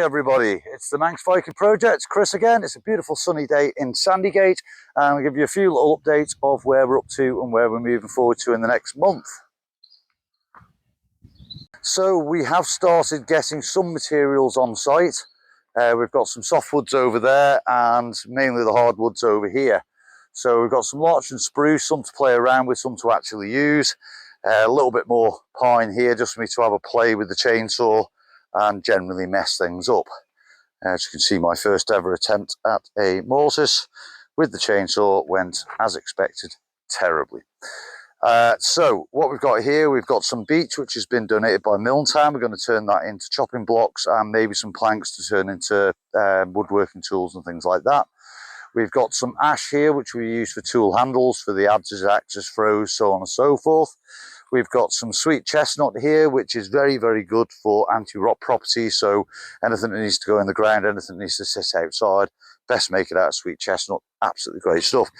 everybody, it's the Manx Viking Project. Chris again. It's a beautiful sunny day in Sandygate, and I'll give you a few little updates of where we're up to and where we're moving forward to in the next month. So we have started getting some materials on site. We've got some softwoods over there and mainly the hardwoods over here. So we've got some larch and spruce, some to play around with, some to actually use. A little bit more pine here just for me to have a play with the chainsaw and generally mess things up. As you can see, my first ever attempt at a mortise with the chainsaw went, as expected, terribly. So what we've got here, we've got some beech which has been donated by Milntown. We're going to turn that into chopping blocks and maybe some planks to turn into woodworking tools and things like that. We've got some ash here which we use for tool handles, for the adzes, axes, throws, so on and so forth. We've got some sweet chestnut here, which is very, very good for anti-rot properties. So anything that needs to go in the ground, anything that needs to sit outside, best make it out of sweet chestnut. Absolutely great stuff.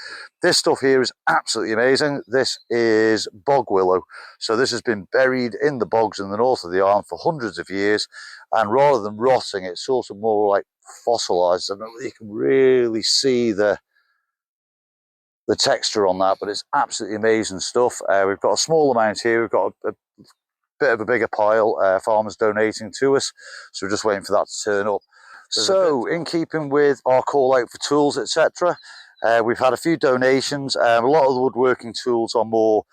This stuff here is absolutely amazing. This is bog willow. So this has been buried in the bogs in the north of the island for hundreds of years. And rather than rotting, it's sort of more like fossilized. And you can really see the texture on that, but it's absolutely amazing stuff. We've got a small amount here. We've got a bit of a bigger pile, farmers donating to us, so we're just waiting for that to turn up. So in keeping with our call out for tools, etc., we've had a few donations. A lot of the woodworking tools are more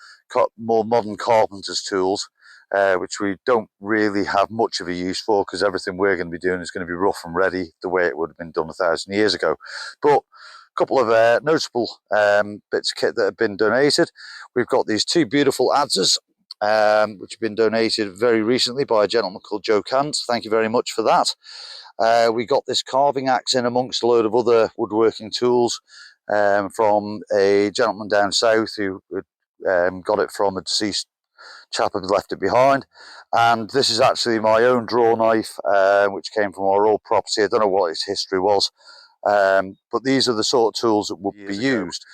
modern carpenter's tools, which we don't really have much of a use for, because everything we're going to be doing is going to be rough and ready the way it would have been done 1,000 years ago. But couple of notable bits of kit that have been donated. We've got these two beautiful adzes, which have been donated very recently by a gentleman called Joe Cant. Thank you very much for that. We got this carving axe in amongst a load of other woodworking tools from a gentleman down south who got it from a deceased chap who left it behind. And this is actually my own draw knife, which came from our old property. I don't know what its history was. But these are the sort of tools that would be used.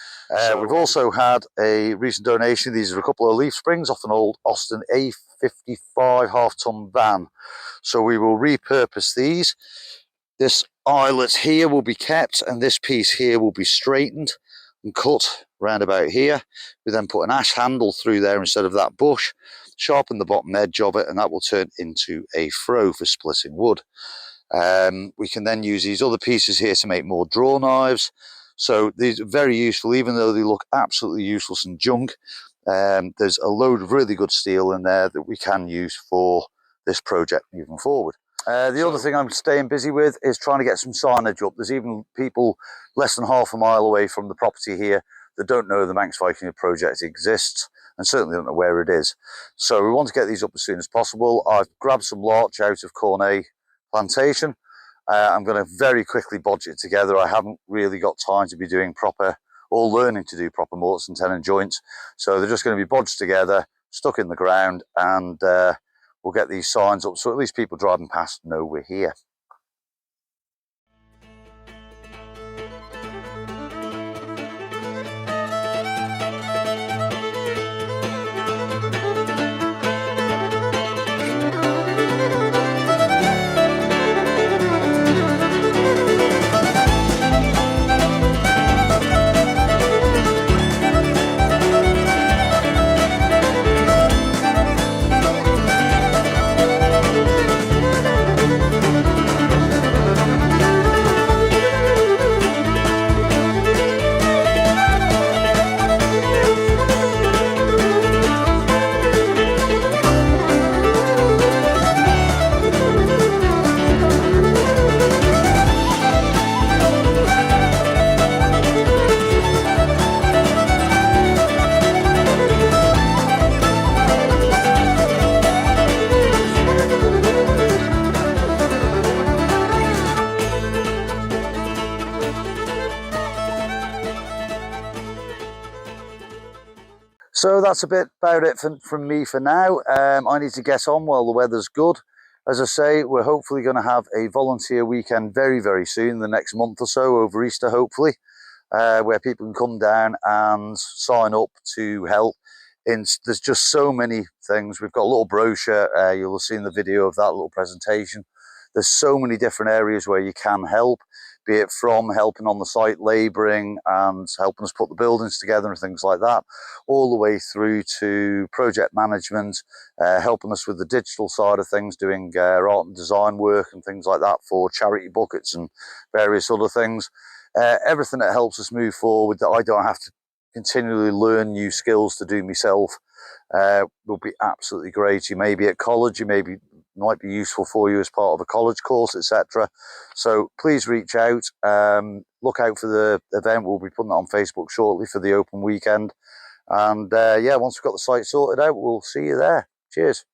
We've also had a recent donation. These are a couple of leaf springs off an old Austin A55 half-ton van. So we will repurpose these. This eyelet here will be kept, and this piece here will be straightened and cut round about here. We then put an ash handle through there instead of that bush, sharpen the bottom edge of it, and that will turn into a throw for splitting wood. We can then use these other pieces here to make more draw knives. So these are very useful, even though they look absolutely useless and junk. There's a load of really good steel in there that we can use for this project moving forward. The other thing I'm staying busy with is trying to get some signage up. There's even people less than half a mile away from the property here that don't know the Manx Viking Project exists and certainly don't know where it is. So we want to get these up as soon as possible. I've grabbed some larch out of Cornay plantation. I'm going to very quickly bodge it together. I haven't really got time to be doing proper or learning to do proper mortise and tenon joints, so they're just going to be bodged together, stuck in the ground, and we'll get these signs up so at least people driving past know we're here. So that's a bit about it from me for now. I need to get on while the weather's good. As I say, we're hopefully going to have a volunteer weekend very, very soon, the next month or so, over Easter hopefully, where people can come down and sign up to help. There's just so many things. We've got a little brochure. You'll have seen the video of that little presentation. There's so many different areas where you can help, be it from helping on the site, labouring and helping us put the buildings together and things like that, all the way through to project management, helping us with the digital side of things, doing art and design work and things like that for charity buckets and various other things. Everything that helps us move forward, that I don't have to continually learn new skills to do myself, will be absolutely great. You may be at college, might be useful for you as part of a college course, etc. So please reach out. Look out for the event. We'll be putting it on Facebook shortly for the open weekend. And yeah, once we've got the site sorted out, we'll see you there. Cheers.